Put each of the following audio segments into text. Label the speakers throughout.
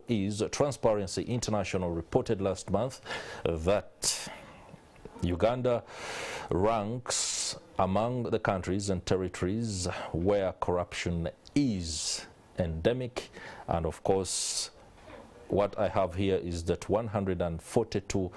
Speaker 1: is Transparency International reported last month that Uganda ranks among the countries and territories where corruption is endemic, and of course what I have here is that 142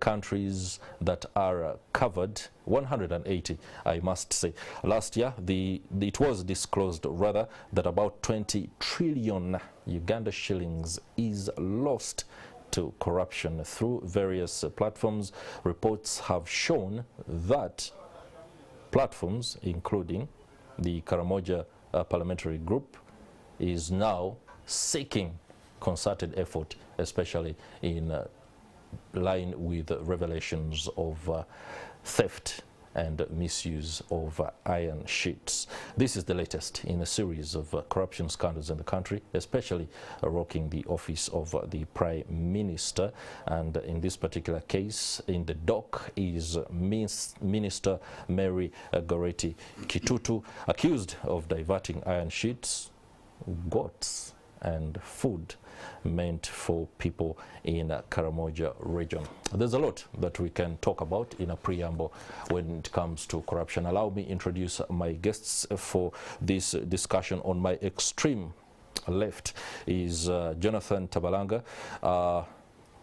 Speaker 1: countries that are covered, 180 I must say. Last year it was disclosed rather that about 20 trillion Uganda shillings is lost to corruption through various platforms. Reports have shown that platforms, including the Karamoja parliamentary group, is now seeking concerted effort, especially in line with revelations of theft and misuse of iron sheets. This is the latest in a series of corruption scandals in the country, especially rocking the office of the Prime Minister. And in this particular case, in the dock is Minister Mary Goretti Kitutu, accused of diverting iron sheets, goats and food meant for people in Karamoja region. There's a lot that we can talk about in a preamble when it comes to corruption. Allow me introduce my guests for this discussion. On my extreme left is Jonathan Tabalanga,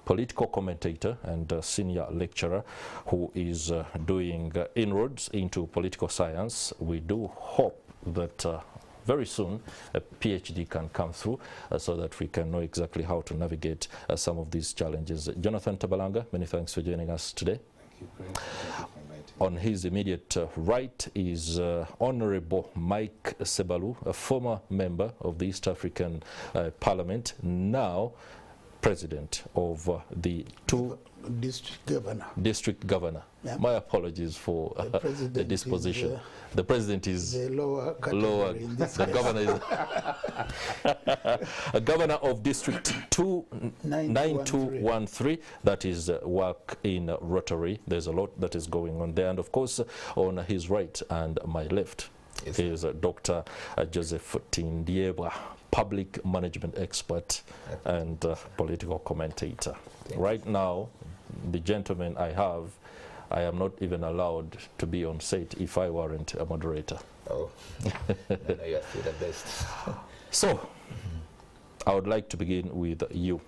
Speaker 1: political commentator and senior lecturer who is doing inroads into political science. We do hope that very soon a PhD can come through so that we can know exactly how to navigate some of these challenges. Jonathan Tabalanga, many thanks for joining us today.
Speaker 2: Thank you.
Speaker 1: On his immediate right is Honorable Mike Sebalu, a former member of the East African Parliament, now President of the District Governor. Yeah. My apologies for the disposition. The President is
Speaker 2: the lower
Speaker 1: the Governor is a Governor of District 9213. That is work in Rotary. There's a lot that is going on there. And of course, on his right and my left is Dr. Joseph Tindiebwa, public management expert and political commentator. Right now, the gentleman I am not even allowed to be on set if I weren't a moderator.
Speaker 3: Oh, no, you're still the best.
Speaker 1: So, I would like to begin with you,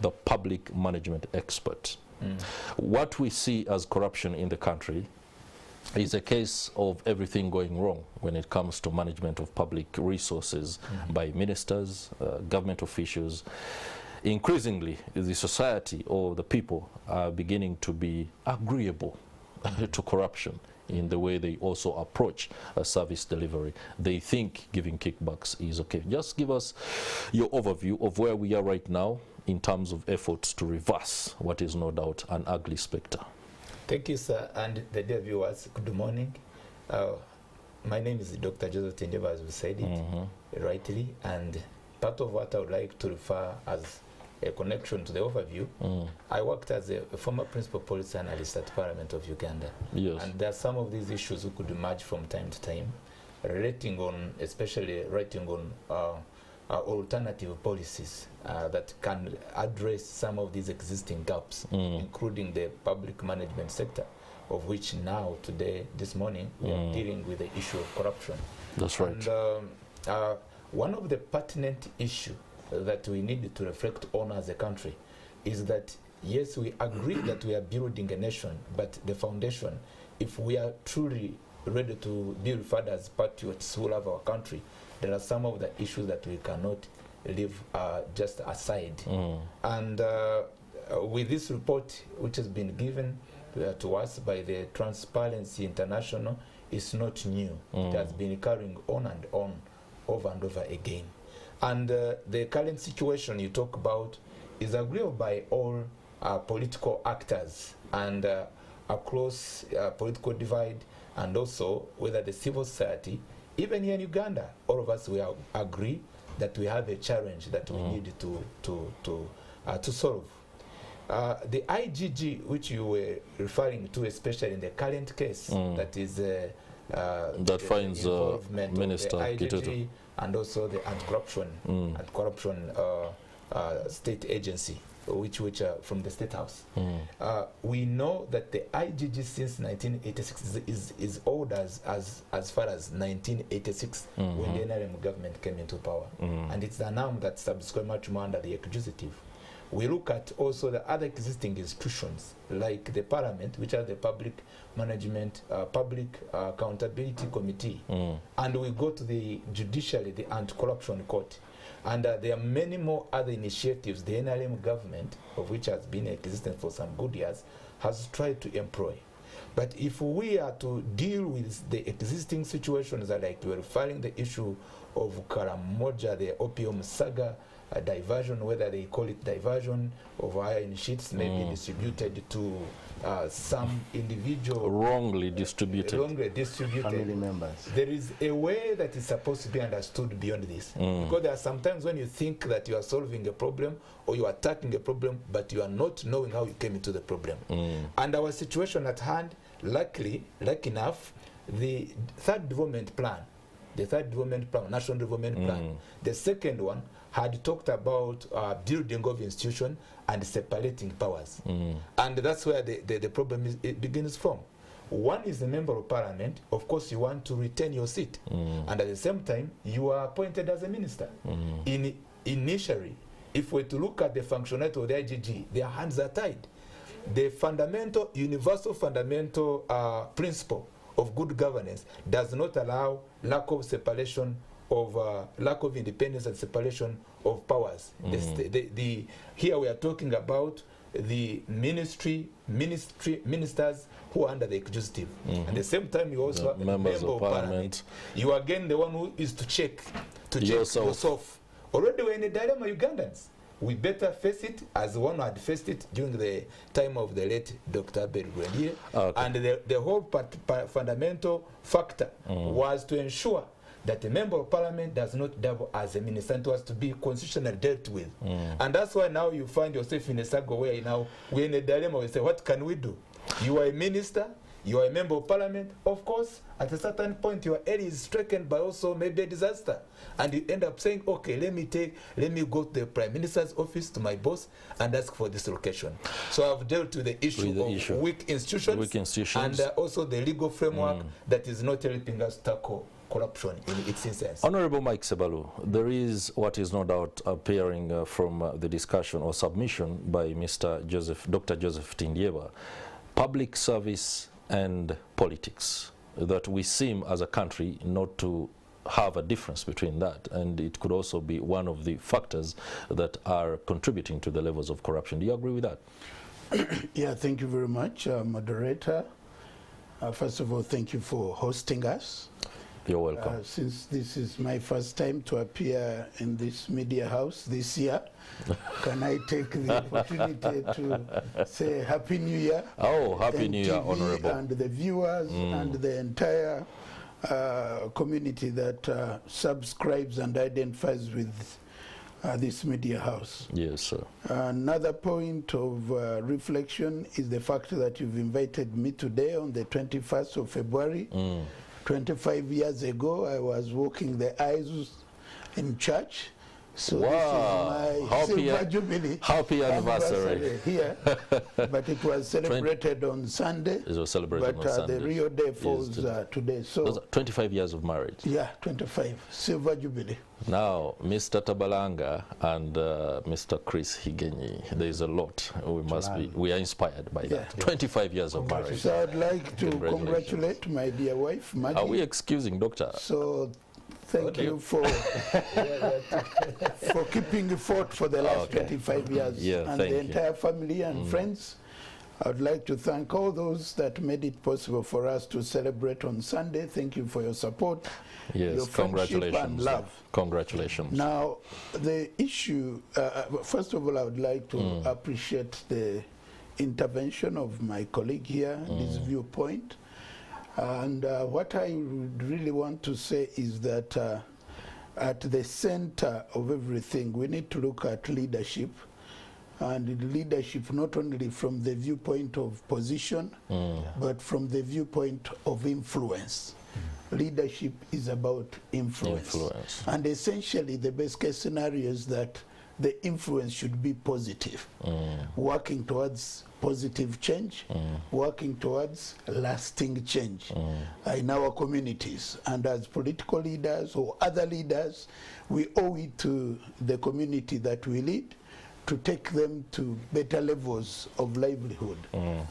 Speaker 1: the public management expert. What we see as corruption in the country is a case of everything going wrong when it comes to management of public resources by ministers, government officials. Increasingly, the society or the people are beginning to be agreeable to corruption in the way they also approach service delivery. They think giving kickbacks is okay. Just give us your overview of where we are right now in terms of efforts to reverse what is no doubt an ugly spectre.
Speaker 3: Thank you, sir, and the dear viewers, good morning. My name is Dr. Joseph Tindiebwa, as we said it rightly, and part of what I would like to refer as a connection to the overview, I worked as a former principal policy analyst at Parliament of Uganda.
Speaker 1: Yes.
Speaker 3: And there are some of these issues who could emerge from time to time, especially writing on alternative policies that can address some of these existing gaps, including the public management sector, of which now, this morning, we are dealing with the issue of corruption.
Speaker 1: That's right.
Speaker 3: And one of the pertinent issues that we need to reflect on as a country is that, yes, we agree that we are building a nation, but the foundation, if we are truly ready to be referred as patriots who love our country, there are some of the issues that we cannot leave just aside. And with this report, which has been given to us by the Transparency International, is not new. It has been carrying on and on, over and over again. And the current situation you talk about is agreed by all political actors and across political divide, and also whether the civil society, even here in Uganda, all of us, we agree that we have a challenge that we need to solve. The IGG, which you were referring to, especially in the current case, that is
Speaker 1: that finds Minister
Speaker 3: IGG and also the anti-corruption state agency, which are from the State House. We know that the IGG since 1986 is old as far as 1986 when the NRM government came into power. And it's the NAM that subscribed much more under the executive. We look at also the other existing institutions like the Parliament, which are the Public Management, Public Accountability Committee. And we go to the judiciary, the Anti-Corruption Court. And there are many more other initiatives the NRM government, of which has been existent for some good years, has tried to employ. But if we are to deal with the existing situations, like we're filing the issue of Karamoja, the opium saga, diversion, whether they call it diversion of iron sheets, may be distributed to some individual,
Speaker 1: wrongly distributed
Speaker 2: family members.
Speaker 3: There is a way that is supposed to be understood beyond this. Because there are sometimes when you think that you are solving a problem or you are attacking a problem, but you are not knowing how you came into the problem. And our situation at hand, lucky enough, the third development plan, national development plan, the second one had talked about building of institution and separating powers. And that's where the problem it begins from. One is the member of parliament. Of course, you want to retain your seat. And at the same time, you are appointed as a minister. Initially, if we're to look at the functionality of the IGG, their hands are tied. The universal fundamental principle of good governance does not allow lack of separation of lack of independence and separation of powers. Here we are talking about the ministers who are under the executive. At the same time, you also have
Speaker 1: members of parliament.
Speaker 3: You are again the one who is to check yourself. Already we're in a dilemma, Ugandans. We better face it as one had faced it during the time of the late Dr. Bergwendier. And the whole fundamental factor was to ensure that a member of parliament does not double as a minister and was to be constitutionally dealt with. And that's why now you find yourself in a circle where now we're in a dilemma. We say, what can we do? You are a minister, you are a member of parliament. Of course, at a certain point, your area is stricken by also maybe a disaster. And you end up saying, okay, let me go to the Prime Minister's office, to my boss, and ask for this location. So I've dealt with the issue of weak institutions, and also the legal framework that is not helping us tackle corruption in its essence.
Speaker 1: Honorable Mike Sebalu, there is what is no doubt appearing from the discussion or submission by Dr. Joseph Tindyeba, public service and politics, that we seem as a country not to have a difference between that, and it could also be one of the factors that are contributing to the levels of corruption. Do you agree with that?
Speaker 4: Yeah, thank you very much, moderator. First of all, thank you for hosting us.
Speaker 1: You're welcome.
Speaker 4: Since this is my first time to appear in this media house this year, can I take the opportunity to say Happy New Year?
Speaker 1: Oh, Happy
Speaker 4: NTV
Speaker 1: New Year, Honorable.
Speaker 4: And the viewers and the entire community that subscribes and identifies with this media house.
Speaker 1: Yes, sir.
Speaker 4: Another point of reflection is the fact that you've invited me today on the 21st of February. 25 years ago, I was walking the aisles in church. So
Speaker 1: wow.
Speaker 4: This is my silver jubilee.
Speaker 1: Happy anniversary
Speaker 4: here. But it was celebrated on Sunday.
Speaker 1: It was celebrated on Sunday.
Speaker 4: But the real day falls today. So
Speaker 1: those are 25 years of marriage.
Speaker 4: Yeah, 25. Silver jubilee.
Speaker 1: Now, Mr. Tabalanga and Mr. Chris Higenyi, there is a lot. We are inspired by that. 25 years of marriage.
Speaker 4: So I'd like to congratulate my dear wife, Maggie.
Speaker 1: Are we excusing, Doctor?
Speaker 4: So thank you for keeping the fort for the last 25 years.
Speaker 1: Yeah,
Speaker 4: and the entire family and friends. I would like to thank all those that made it possible for us to celebrate on Sunday. Thank you for your support, your
Speaker 1: congratulations,
Speaker 4: and love.
Speaker 1: Congratulations.
Speaker 4: Now, the issue, first of all, I would like to appreciate the intervention of my colleague here, this viewpoint. And what I really want to say is that at the center of everything, we need to look at leadership. And leadership not only from the viewpoint of position, but from the viewpoint of influence. Leadership is about influence. And essentially, the best case scenario is that the influence should be positive, working towards positive change, working towards lasting change in our communities. And as political leaders or other leaders, we owe it to the community that we lead to take them to better levels of livelihood.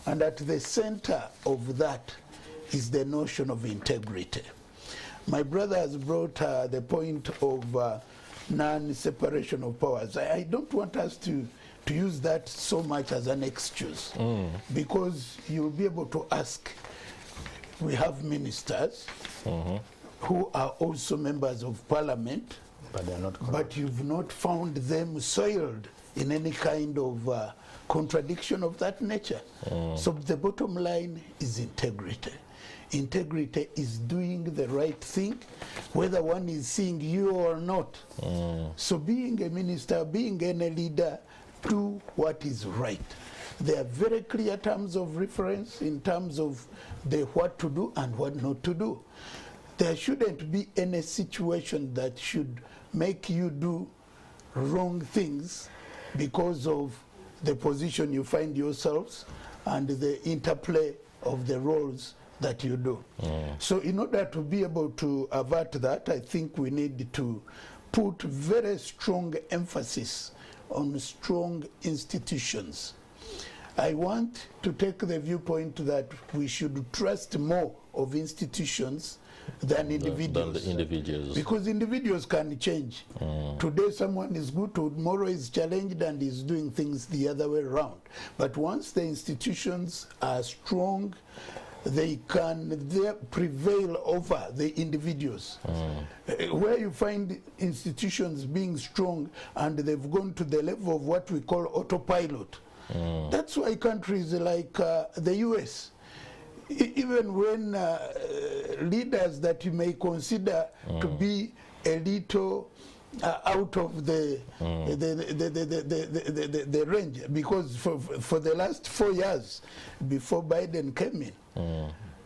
Speaker 4: And at the center of that is the notion of integrity. My brother has brought the point of non-separation of powers. I don't want us to use that so much as an excuse, because you'll be able to ask, we have ministers who are also members of parliament,
Speaker 3: But they are not corrupt.
Speaker 4: but you've not found them soiled in any kind of contradiction of that nature. So the bottom line is integrity. Integrity is doing the right thing, whether one is seeing you or not. So being a minister, being any leader, do what is right. There are very clear terms of reference in terms of the what to do and what not to do. There shouldn't be any situation that should make you do wrong things because of the position you find yourselves and the interplay of the roles that you do. So in order to be able to avert that, I think we need to put very strong emphasis on strong institutions. I want to take the viewpoint that we should trust more of institutions than individuals.
Speaker 1: Than the individuals.
Speaker 4: Because individuals can change. Today someone is good, tomorrow is challenged and is doing things the other way around. But once the institutions are strong, they can prevail over the individuals. Where you find institutions being strong and they've gone to the level of what we call autopilot. That's why countries like the US, even when leaders that you may consider to be a little out of the range, because for the last 4 years before Biden came in,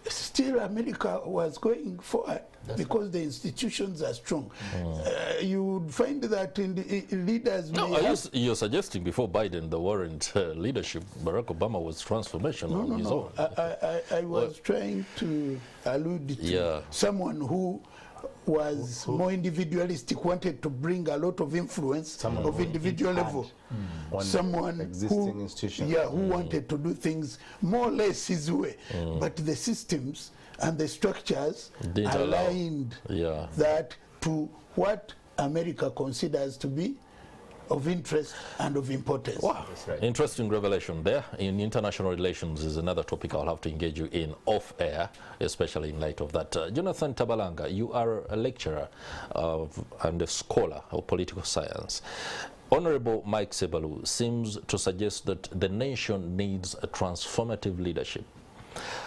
Speaker 4: still America was going forward. That's because right. The institutions are strong. You would find that in leaders
Speaker 1: you're suggesting before Biden there weren't leadership. Barack Obama was transformational on his own.
Speaker 4: I was trying to allude to someone who was more individualistic, wanted to bring a lot of influence of individual level. Someone
Speaker 3: existing
Speaker 4: who, who wanted to do things more or less his way. But the systems and the structures aligned that to what America considers to be of interest and of importance.
Speaker 1: Wow, right. Interesting revelation there. In international relations is another topic I'll have to engage you in off air, especially in light of that. Jonathan Tabalanga, you are a lecturer and a scholar of political science. Honorable Mike Sebalu seems to suggest that the nation needs a transformative leadership.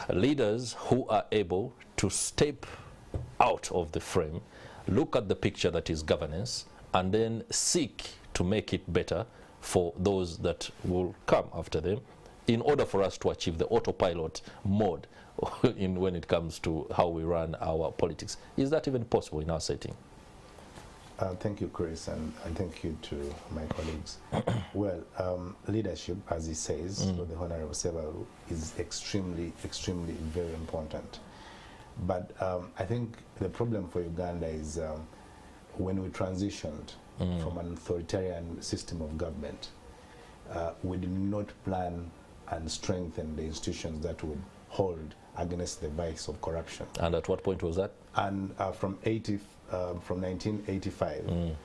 Speaker 1: Leaders who are able to step out of the frame, look at the picture that is governance, and then seek to make it better for those that will come after them in order for us to achieve the autopilot mode when it comes to how we run our politics. Is that even possible in our setting?
Speaker 3: Thank you, Chris, and thank you to my colleagues. Well, leadership, as he says, the Honorable Sebalu, is extremely, very important. But I think the problem for Uganda is when we transitioned from an authoritarian system of government, we did not plan and strengthen the institutions that would hold against the vice of corruption.
Speaker 1: And at what point was that?
Speaker 3: And from 1985,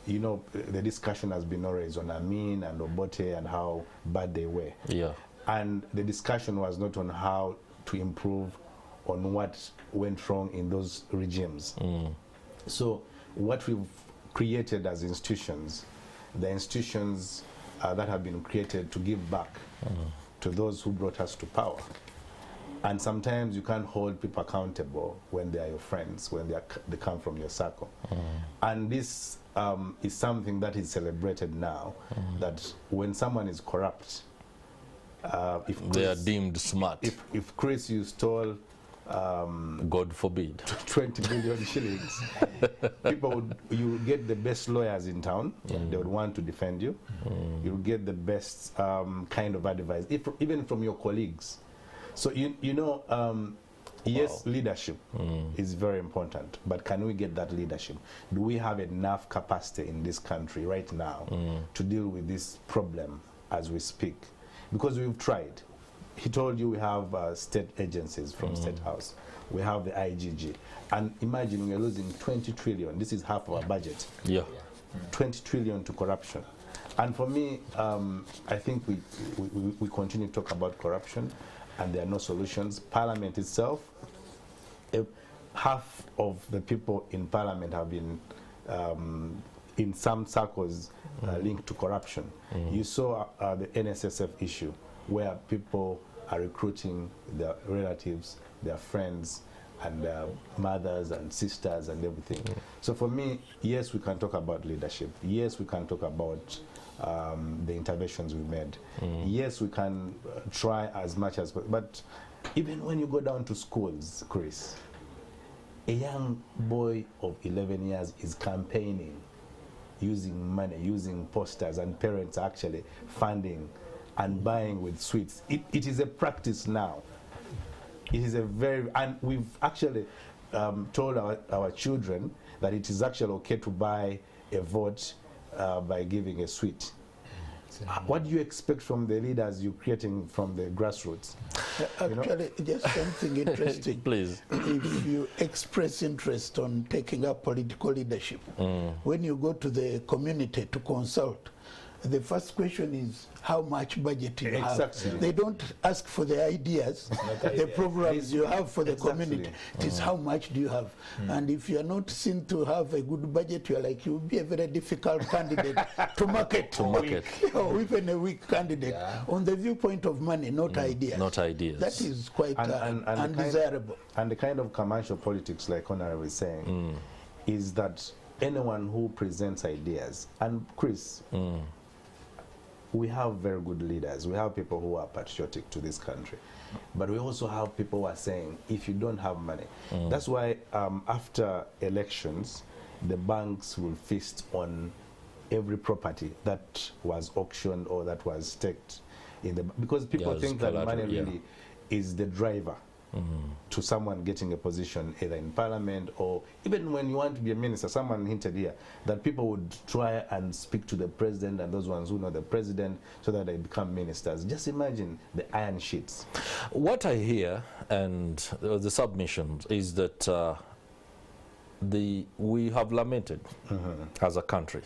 Speaker 3: the discussion has been always on Amin and Obote and how bad they were. Yeah. And the discussion was not on how to improve on what went wrong in those regimes. So what we've created as institutions, the institutions that have been created to give back to those who brought us to power. And sometimes you can't hold people accountable when they are your friends, when they come from your circle. And this is something that is celebrated now, that when someone is corrupt, if
Speaker 1: they are deemed smart.
Speaker 3: If Chris, you stole
Speaker 1: God forbid,
Speaker 2: 20 billion shillings, you would get the best lawyers in town. They would want to defend you. You would get the best kind of advice, even from your colleagues. So yes, leadership is very important, but can we get that leadership? Do we have enough capacity in this country right now to deal with this problem as we speak? Because we've tried. He told you we have state agencies from State House. We have the IGG. And imagine we're losing 20 trillion. This is half of our budget.
Speaker 1: Yeah.
Speaker 2: 20 trillion to corruption. And for me, I think we continue to talk about corruption and there are no solutions. Parliament itself, half of the people in Parliament have been, in some circles, linked to corruption. You saw the NSSF issue, where people are recruiting their relatives, their friends, and their mothers and sisters and everything. So for me, yes, we can talk about leadership. Yes, we can talk about the interventions we made. Yes, we can try as much as, but even when you go down to schools, Chris, a young boy of 11 years is campaigning, using money, using posters, and parents actually funding and buying with sweets. It is a practice now. It is a and we've actually told our children that it is actually okay to buy a vote by giving a sweet. What do you expect from the leaders you're creating from the grassroots?
Speaker 4: Actually, just something interesting.
Speaker 1: Please.
Speaker 4: If you express interest on taking up political leadership, when you go to the community to consult, the first question is how much budget do you have. They don't ask for the ideas, the programs you have for the community. It is how much do you have. And if you are not seen to have a good budget, you are like, you will be a very difficult candidate to market. Or even a weak candidate. On the viewpoint of money, not ideas.
Speaker 1: Not ideas.
Speaker 4: That is quite undesirable.
Speaker 2: And the kind of commercial politics, like Honorable was saying, is that anyone who presents ideas, and Chris, we have very good leaders. We have people who are patriotic to this country. But we also have people who are saying, if you don't have money. That's why after elections, the banks will feast on every property that was auctioned or that was staked in the, because people think that money really is the driver to someone getting a position either in Parliament, or even when you want to be a minister. Someone hinted here that people would try and speak to the president and those ones who know the president so that they become ministers. Just imagine the iron sheets.
Speaker 1: What I hear, and the submissions, is that we have lamented as a country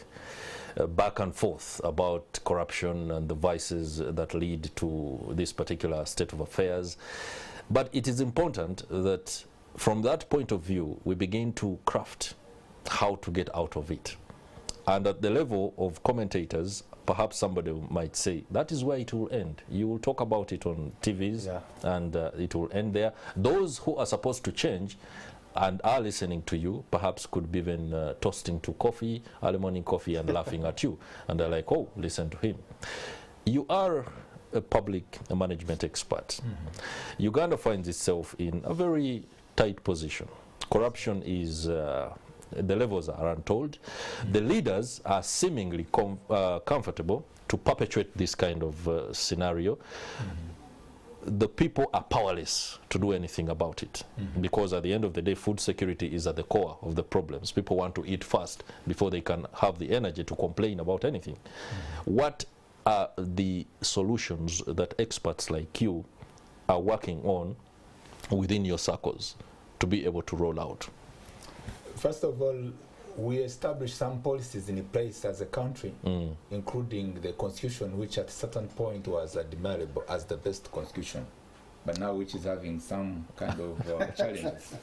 Speaker 1: back and forth about corruption and the vices that lead to this particular state of affairs. But it is important that from that point of view, we begin to craft how to get out of it. And at the level of commentators, perhaps somebody might say, that is where it will end. You will talk about it on TVs, and it will end there. Those who are supposed to change and are listening to you perhaps could be even toasting to coffee, early morning coffee, and laughing at you. And they're like, oh, listen to him. You are a public management expert. Uganda finds itself in a very tight position. Corruption is, the levels are untold. The leaders are seemingly comfortable to perpetuate this kind of scenario. The people are powerless to do anything about it, because at the end of the day, food security is at the core of the problems. People want to eat fast before they can have the energy to complain about anything. What are the solutions that experts like you are working on within your circles to be able to roll out?
Speaker 3: First of all, we established some policies in place as a country, including the constitution, which at a certain point was admirable as the best constitution, but now which is having some kind of challenges.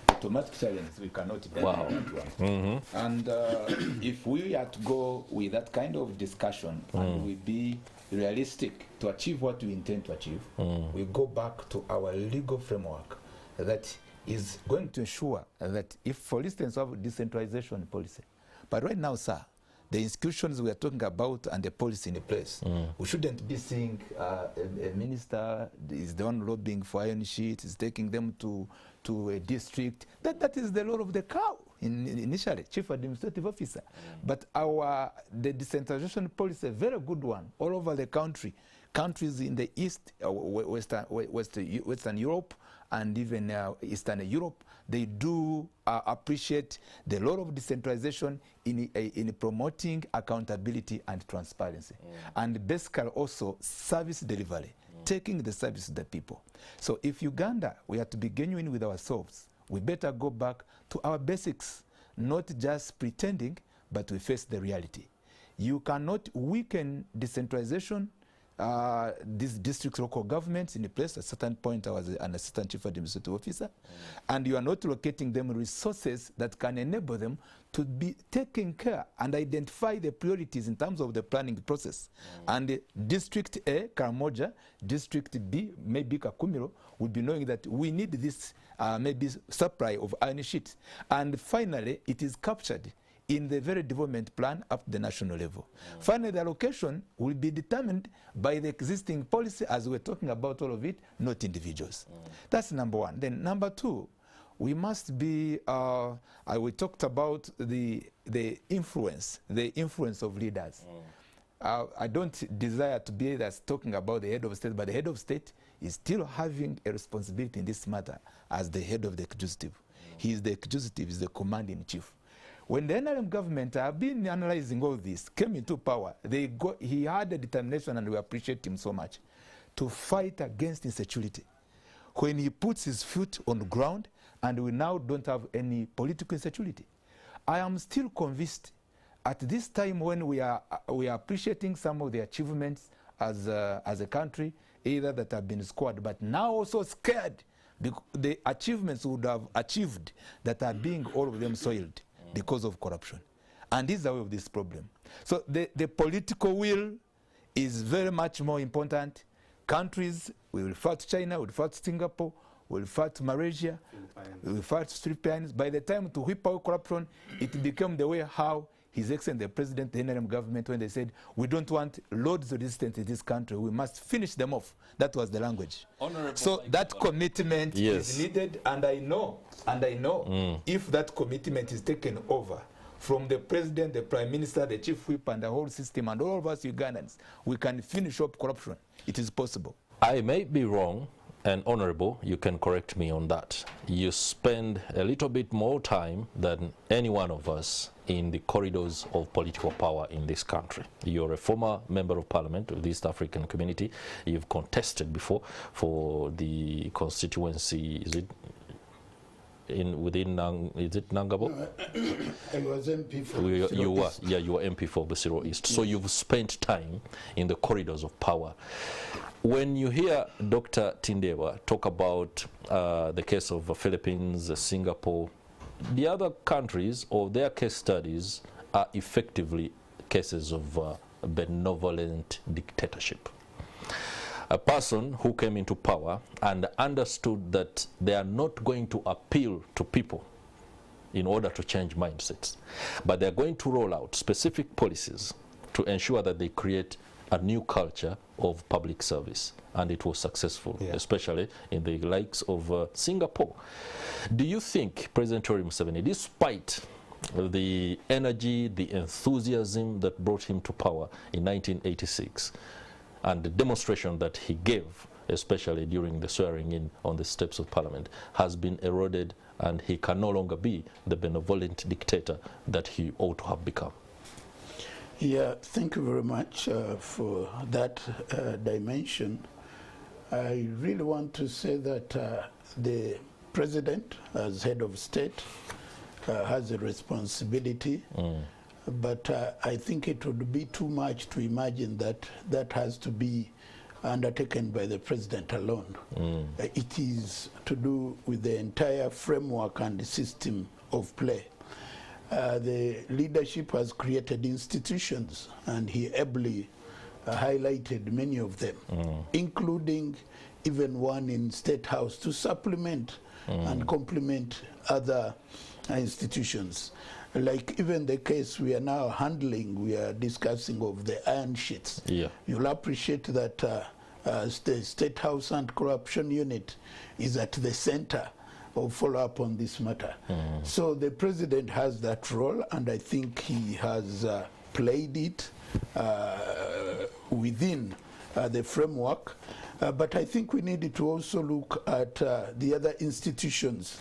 Speaker 3: Automatic challenges, we cannot depend on that one. And if we are to go with that kind of discussion and we be realistic to achieve what we intend to achieve, we go back to our legal framework that is going to ensure that if, for instance, we have decentralization policy, but right now, sir, the institutions we are talking about and the policy in place. We shouldn't be seeing a minister is the one lobbying for iron sheets, is taking them to a district. That is the law of the cow. Initially, chief administrative officer. But the decentralization policy, a very good one, all over the country. Countries in the East, Western Europe, and even Eastern Europe, they do appreciate the law of decentralization in promoting accountability and transparency. And basically also service delivery, taking the service to the people. So if Uganda, we have to be genuine with ourselves, we better go back to our basics, not just pretending, but we face the reality. You cannot weaken decentralization, these district local governments in a place. At a certain point, I was an assistant chief administrative officer, and you are not locating them resources that can enable them to be taking care and identify the priorities in terms of the planning process. And District A, Karamoja, District B, maybe Kakumiro, will be knowing that we need this maybe supply of iron sheets. And finally, it is captured in the very development plan up to the national level. Finally, the allocation will be determined by the existing policy, as we're talking about all of it, not individuals. That's number one. Then number two, we must be, we talked about the influence of leaders. I don't desire to be that's talking about the head of state, but the head of state is still having a responsibility in this matter as the head of the executive. He is the executive, he is the commanding chief. When the NRM government have been analyzing all this, came into power, he had a determination, and we appreciate him so much, to fight against insecurity. When he puts his foot on the ground, and we now don't have any political insecurity. I am still convinced at this time when we are appreciating some of the achievements as a country, either that have been scored, but now also scared the achievements we would have achieved that are being all of them soiled because of corruption. And this is the way of this problem. So the political will is very much more important. Countries, we refer to China, we refer to Singapore, we refer to Malaysia, we refer to Philippines. By the time to whip out corruption, it became the way how His Excellency the President, the NRM government, when they said, we don't want loads of resistance in this country, we must finish them off. That was the language. Honorable, so that commitment is needed, and I know, if that commitment is taken over from the President, the Prime Minister, the Chief Whip, and the whole system, and all of us Ugandans, we can finish up corruption. It is possible.
Speaker 1: I may be wrong, and Honorable, you can correct me on that. You spend a little bit more time than any one of us in the corridors of political power in this country. You're a former member of parliament of the East African community. You've contested before for the constituency, is it within Nangabo?
Speaker 4: No, I was MP for
Speaker 1: you were MP for Busiro East. Yes. So you've spent time in the corridors of power. When you hear Dr. Tindewa talk about the case of the Philippines, Singapore, the other countries or their case studies are effectively cases of benevolent dictatorship. A person who came into power and understood that they are not going to appeal to people in order to change mindsets, but they're going to roll out specific policies to ensure that they create a new culture of public service. And it was successful, especially in the likes of Singapore. Do you think President Yoweri Museveni, despite the energy, the enthusiasm that brought him to power in 1986, and the demonstration that he gave, especially during the swearing in on the steps of Parliament, has been eroded, and he can no longer be the benevolent dictator that he ought to have become?
Speaker 4: Yeah, thank you very much for that dimension. I really want to say that the President, as head of state, has a responsibility. But I think it would be too much to imagine that that has to be undertaken by the President alone. It is to do with the entire framework and the system of play. The leadership has created institutions, and he ably highlighted many of them, including even one in State House to supplement and complement other institutions. like even the case we are now handling, we are discussing of the iron sheets.
Speaker 1: Yeah.
Speaker 4: You'll appreciate that the State House Anti-Corruption Unit is at the center of follow-up on this matter. So the president has that role, and I think he has played it within the framework. But I think we need to also look at the other institutions.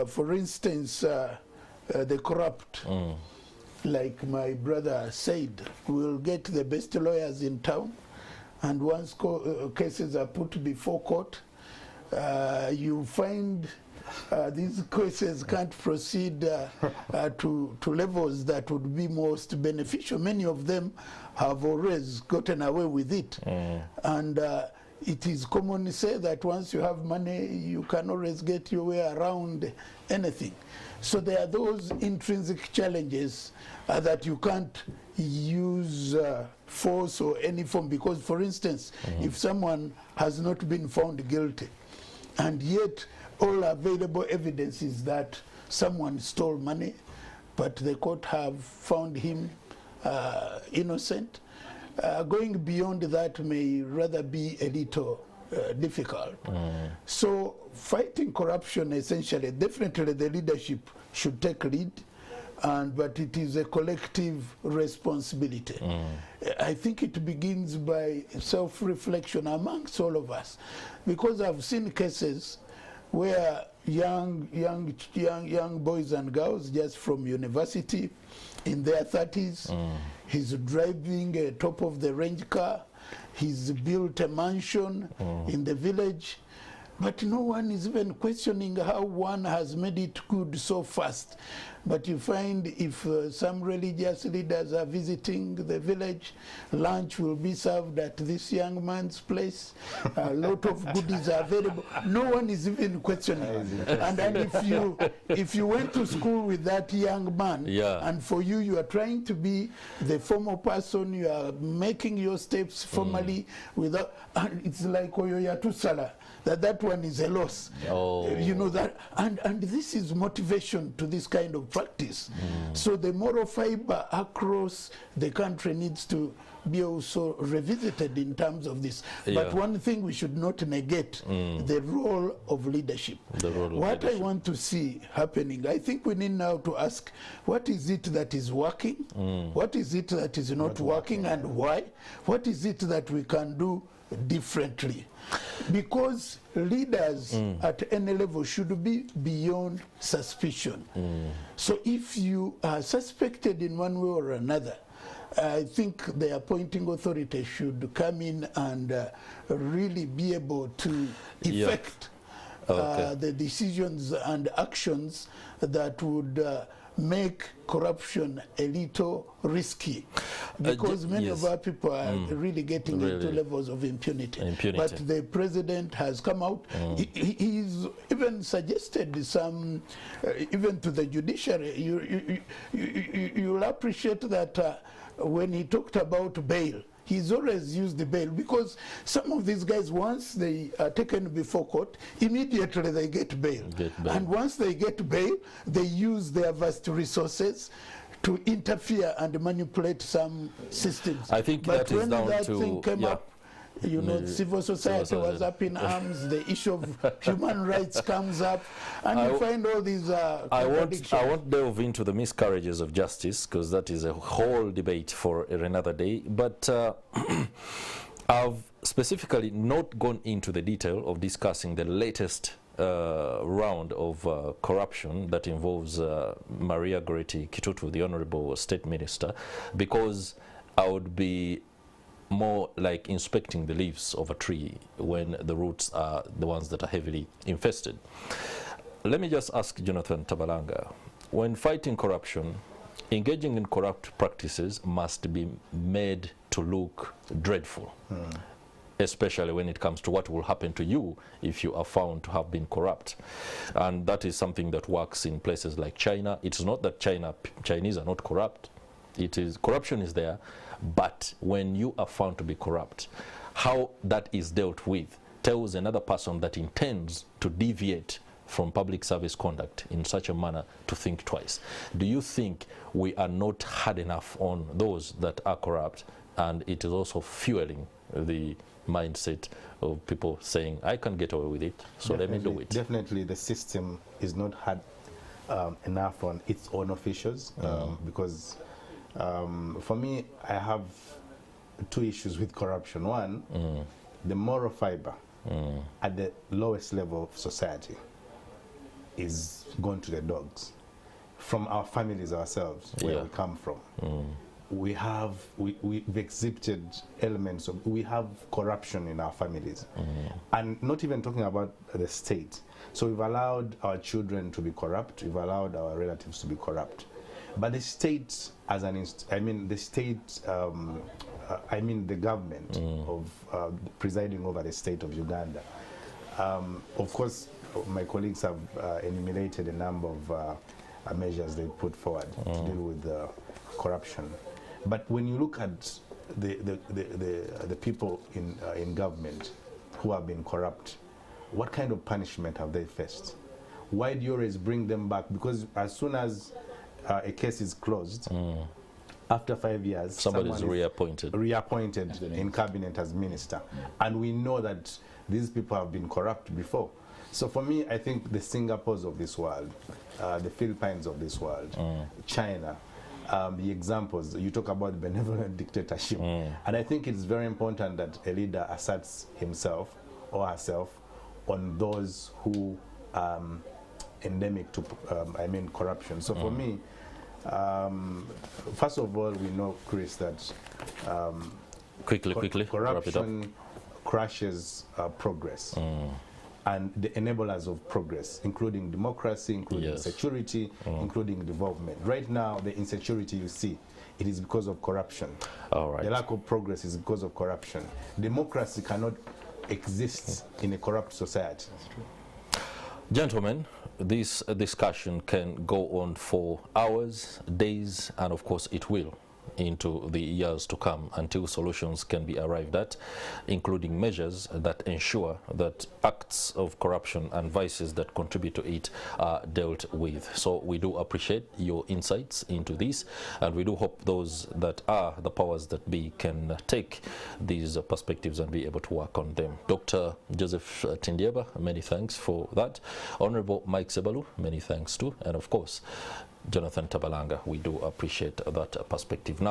Speaker 4: For instance, the corrupt, like my brother said, will get the best lawyers in town, and once cases are put before court, you find these cases can't proceed to levels that would be most beneficial. Many of them have always gotten away with it. And it is commonly said that once you have money, you can always get your way around anything. So there are those intrinsic challenges that you can't use force or any form, because, for instance, if someone has not been found guilty, and yet all available evidence is that someone stole money, but the court have found him innocent, going beyond that may rather be a little difficult. So fighting corruption, essentially, definitely the leadership should take lead, but it is a collective responsibility. I think it begins by self-reflection amongst all of us, because I've seen cases where young boys and girls just from university in their 30s, he's driving a top of the range car, he's built a mansion in the village, but no one is even questioning how one has made it good so fast. But you find if some religious leaders are visiting the village, lunch will be served at this young man's place. A lot of goodies are available. No one is even questioning. And if you went to school with that young man, and for you, you are trying to be the formal person, you are making your steps formally without, and it's like Oyoyatusala. That one is a loss. You know that, and this is motivation to this kind of practice. So the moral fiber across the country needs to be also revisited in terms of this. But one thing we should not negate, the role of leadership. What I want to see happening, I think we need now to ask, what is it that is working? What is it that is not working, and why? What is it that we can do differently? Because leaders at any level should be beyond suspicion. So if you are suspected in one way or another, I think the appointing authority should come in and really be able to effect the decisions and actions that would make corruption a little risky, because many of our people are really getting into levels of impunity. But the president has come out, he's even suggested some, even to the judiciary, you'll appreciate that when he talked about bail, he's always used the bail, because some of these guys, once they are taken before court, immediately they get bail. And once they get bail, they use their vast resources to interfere and manipulate some systems.
Speaker 1: I think
Speaker 4: but
Speaker 1: that is down
Speaker 4: that
Speaker 1: to
Speaker 4: thing came up, you know, civil society was up in arms, the issue of human rights comes up, and you find all these contradictions.
Speaker 1: I won't delve into the miscarriages of justice, because that is a whole debate for another day. But I've specifically not gone into the detail of discussing the latest round of corruption that involves Maria Goretti Kitutu, the Honorable State Minister, because I would be more like inspecting the leaves of a tree when the roots are the ones that are heavily infested. Let me just ask Jonathan Tabalanga, when fighting corruption, engaging in corrupt practices must be made to look dreadful, especially when it comes to what will happen to you if you are found to have been corrupt. And that is something that works in places like China. It's not that Chinese are not corrupt. It is, corruption is there, but when you are found to be corrupt, how that is dealt with tells another person that intends to deviate from public service conduct in such a manner to think twice. Do you think we are not hard enough on those that are corrupt, and it is also fueling the mindset of people saying, I can get away with it, so let me do it?
Speaker 2: Definitely the system is not hard enough on its own officials, because for me, I have two issues with corruption. One, the moral fiber at the lowest level of society is gone to the dogs. From our families ourselves, where we come from. We've exhibited elements of, we have corruption in our families. And not even talking about the state. So we've allowed our children to be corrupt, we've allowed our relatives to be corrupt. But the state as an the government of presiding over the state of Uganda. Of course, my colleagues have enumerated a number of measures they put forward to deal with corruption. But when you look at the people in government who have been corrupt, what kind of punishment have they faced? Why do you always bring them back? Because as soon as a case is closed, after 5 years,
Speaker 1: somebody is reappointed
Speaker 2: in cabinet as minister. And we know that these people have been corrupt before. So for me, I think the Singapores of this world, the Philippines of this world, China, the examples, you talk about benevolent dictatorship. And I think it's very important that a leader asserts himself or herself on those who endemic to, corruption. So for me, first of all, we know, Chris, that
Speaker 1: quickly
Speaker 2: corruption crashes progress. And the enablers of progress, including democracy, including security, including development. Right now, the insecurity you see, it is because of corruption.
Speaker 1: All right.
Speaker 2: The lack of progress is because of corruption. Democracy cannot exist in a corrupt society. That's true.
Speaker 1: Gentlemen, this discussion can go on for hours, days, and of course it will into the years to come until solutions can be arrived at, including measures that ensure that acts of corruption and vices that contribute to it are dealt with. So we do appreciate your insights into this, and we do hope those that are the powers that be can take these perspectives and be able to work on them. Dr. Joseph Tindyeba, many thanks for that. Honorable Mike Sebalu, many thanks too. And of course, Jonathan Tabalanga, we do appreciate that perspective. Now,